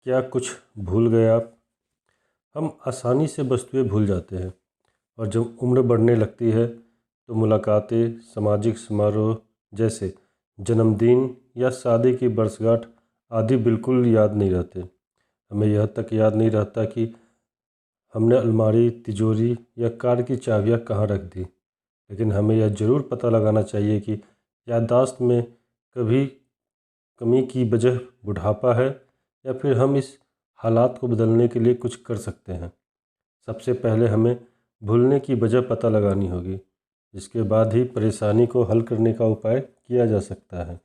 क्या कुछ भूल गए आप? हम आसानी से वस्तुएं भूल जाते हैं और जब उम्र बढ़ने लगती है तो मुलाकातें, सामाजिक समारोह जैसे जन्मदिन या शादी की वर्षगांठ आदि बिल्कुल याद नहीं रहते। हमें यह तक याद नहीं रहता कि हमने अलमारी, तिजोरी या कार की चाबियां कहाँ रख दी। लेकिन हमें यह ज़रूर पता लगाना चाहिए कि याददाश्त में कभी कमी की वजह बुढ़ापा है या फिर हम इस हालात को बदलने के लिए कुछ कर सकते हैं। सबसे पहले हमें भूलने की वजह पता लगानी होगी, जिसके बाद ही परेशानी को हल करने का उपाय किया जा सकता है।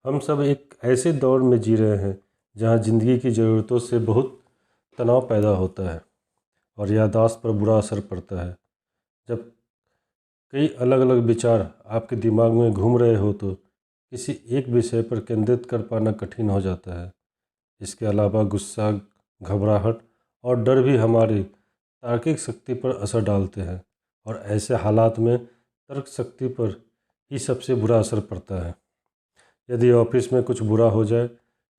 हम सब एक ऐसे दौर में जी रहे हैं जहां ज़िंदगी की ज़रूरतों से बहुत तनाव पैदा होता है और याददाश्त पर बुरा असर पड़ता है। जब कई अलग अलग विचार आपके दिमाग में घूम रहे हो तो किसी एक विषय पर केंद्रित कर पाना कठिन हो जाता है। इसके अलावा गुस्सा, घबराहट और डर भी हमारी तार्किक शक्ति पर असर डालते हैं और ऐसे हालात में तर्क शक्ति पर ही सबसे बुरा असर पड़ता है। यदि ऑफिस में कुछ बुरा हो जाए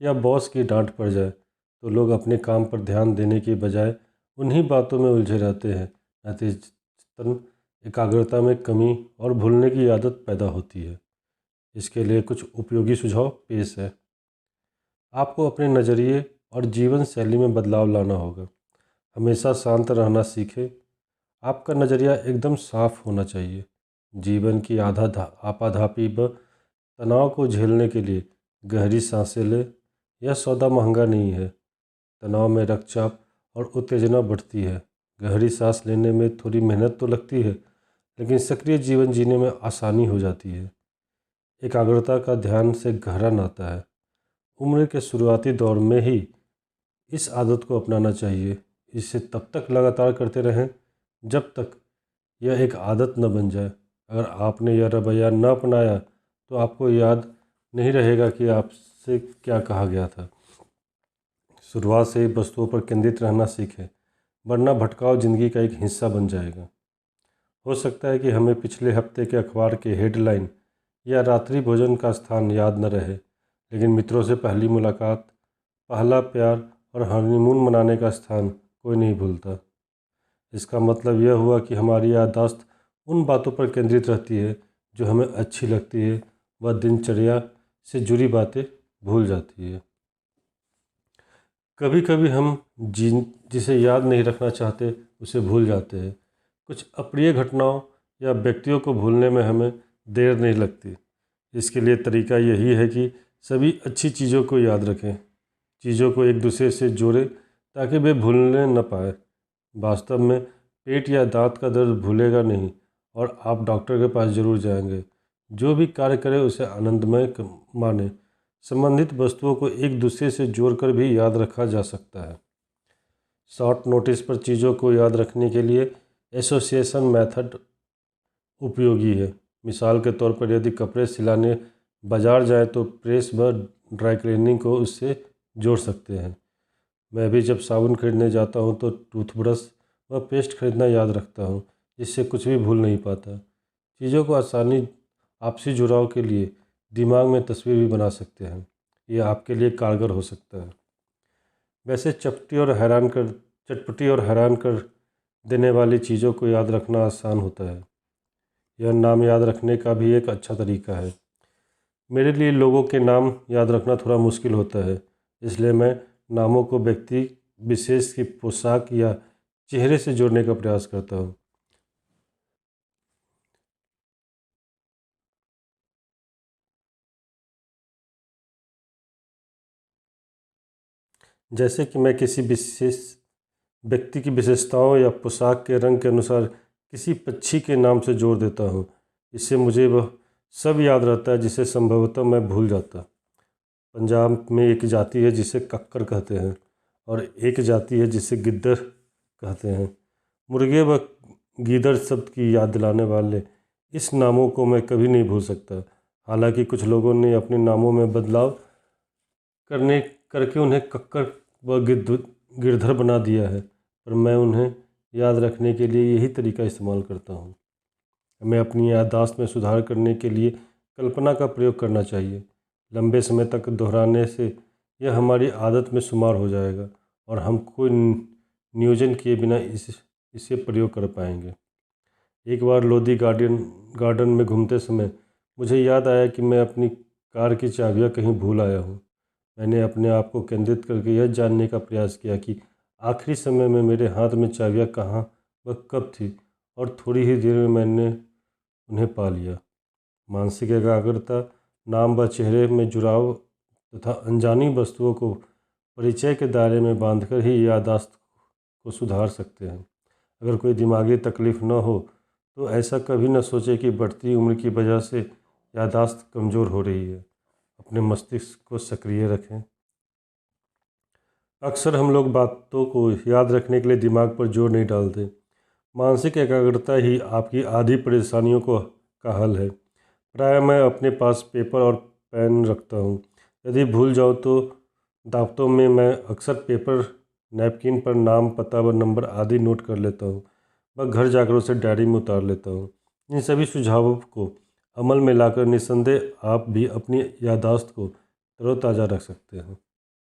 या बॉस की डांट पड़ जाए तो लोग अपने काम पर ध्यान देने के बजाय उन्हीं बातों में उलझे रहते हैं। नतीजतन एकाग्रता में कमी और भूलने की आदत पैदा होती है। इसके लिए कुछ उपयोगी सुझाव पेश है। आपको अपने नज़रिए और जीवन शैली में बदलाव लाना होगा। हमेशा शांत रहना सीखें। आपका नज़रिया एकदम साफ होना चाहिए। जीवन की आपाधापी व तनाव को झेलने के लिए गहरी सांसें लें। यह सौदा महंगा नहीं है। तनाव में रक्तचाप और उत्तेजना बढ़ती है। गहरी सांस लेने में थोड़ी मेहनत तो लगती है, लेकिन सक्रिय जीवन जीने में आसानी हो जाती है। एकाग्रता का ध्यान से गहरा नाता है। उम्र के शुरुआती दौर में ही इस आदत को अपनाना चाहिए। इसे तब तक लगातार करते रहें जब तक यह एक आदत न बन जाए। अगर आपने यह रवैया न अपनाया तो आपको याद नहीं रहेगा कि आपसे क्या कहा गया था। शुरुआत से ही वस्तुओं पर केंद्रित रहना सीखें, वरना भटकाव जिंदगी का एक हिस्सा बन जाएगा। हो सकता है कि हमें पिछले हफ्ते के अखबार के हेडलाइन या रात्रि भोजन का स्थान याद न रहे, लेकिन मित्रों से पहली मुलाकात, पहला प्यार और हनीमून मनाने का स्थान कोई नहीं भूलता। इसका मतलब यह हुआ कि हमारी याददाश्त उन बातों पर केंद्रित रहती है जो हमें अच्छी लगती है। वह दिनचर्या से जुड़ी बातें भूल जाती है। कभी कभी हम जिसे याद नहीं रखना चाहते उसे भूल जाते हैं। कुछ अप्रिय घटनाओं या व्यक्तियों को भूलने में हमें देर नहीं लगती। इसके लिए तरीका यही है कि सभी अच्छी चीज़ों को याद रखें, चीज़ों को एक दूसरे से जोड़ें ताकि वे भूलने न पाए। वास्तव में पेट या दांत का दर्द भूलेगा नहीं और आप डॉक्टर के पास जरूर जाएंगे। जो भी कार्य करें उसे आनंदमय माने। संबंधित वस्तुओं को एक दूसरे से जोड़कर भी याद रखा जा सकता है। शॉर्ट नोटिस पर चीज़ों को याद रखने के लिए एसोसिएशन मेथड उपयोगी है। मिसाल के तौर पर यदि कपड़े सिलाने बाजार जाए तो प्रेस व ड्राई क्लीनिंग को उससे जोड़ सकते हैं। मैं भी जब साबुन खरीदने जाता हूँ तो टूथब्रश व पेस्ट खरीदना याद रखता हूँ, जिससे कुछ भी भूल नहीं पाता। चीज़ों को आसानी आपसी जुड़ाव के लिए दिमाग में तस्वीर भी बना सकते हैं। ये आपके लिए कारगर हो सकता है। वैसे चटपटी और हैरान कर देने वाली चीज़ों को याद रखना आसान होता है। यह नाम याद रखने का भी एक अच्छा तरीका है। मेरे लिए लोगों के नाम याद रखना थोड़ा मुश्किल होता है, इसलिए मैं नामों को व्यक्ति विशेष की पोशाक या चेहरे से जोड़ने का प्रयास करता हूँ। जैसे कि मैं किसी विशेष व्यक्ति की विशेषताओं या पोशाक के रंग के अनुसार किसी पक्षी के नाम से जोड़ देता हूँ। इससे मुझे वह सब याद रहता है जिसे संभवतः मैं भूल जाता। पंजाब में एक जाति है जिसे कक्कर कहते हैं और एक जाति है जिसे गिद्दर कहते हैं। मुर्गे व गीदड़ शब्द की याद दिलाने वाले इस नामों को मैं कभी नहीं भूल सकता। हालांकि कुछ लोगों ने अपने नामों में बदलाव करने करके उन्हें कक्कर व गिरधर बना दिया है, पर मैं उन्हें याद रखने के लिए यही तरीका इस्तेमाल करता हूँ। हमें अपनी याददाश्त में सुधार करने के लिए कल्पना का प्रयोग करना चाहिए। लंबे समय तक दोहराने से यह हमारी आदत में शुमार हो जाएगा और हम कोई नियोजन किए बिना इसे प्रयोग कर पाएंगे। एक बार लोधी गार्डन में घूमते समय मुझे याद आया कि मैं अपनी कार की चाबियां कहीं भूल आया हूँ। मैंने अपने आप को केंद्रित करके यह जानने का प्रयास किया कि आखिरी समय में मेरे हाथ में चाबियां कहाँ व कब थी, और थोड़ी ही देर में मैंने उन्हें पा लिया। मानसिक एकाग्रता नाम व चेहरे में जुड़ाव तथा अनजानी वस्तुओं को परिचय के दायरे में बांधकर ही याददाश्त को सुधार सकते हैं। अगर कोई दिमागी तकलीफ न हो तो ऐसा कभी न सोचे कि बढ़ती उम्र की वजह से याददाश्त कमज़ोर हो रही है। अपने मस्तिष्क को सक्रिय रखें। अक्सर हम लोग बातों को याद रखने के लिए दिमाग पर जोर नहीं डालते। मानसिक एकाग्रता ही आपकी आधी परेशानियों का हल है। प्रायः मैं अपने पास पेपर और पेन रखता हूँ। यदि भूल जाऊँ तो दावतों में मैं अक्सर पेपर नैपकिन पर नाम, पता व नंबर आदि नोट कर लेता हूँ। वह घर जाकर उसे डायरी में उतार लेता हूँ। इन सभी सुझावों को अमल में लाकर निस्संदेह आप भी अपनी याददाश्त को तरोताज़ा रख सकते हैं।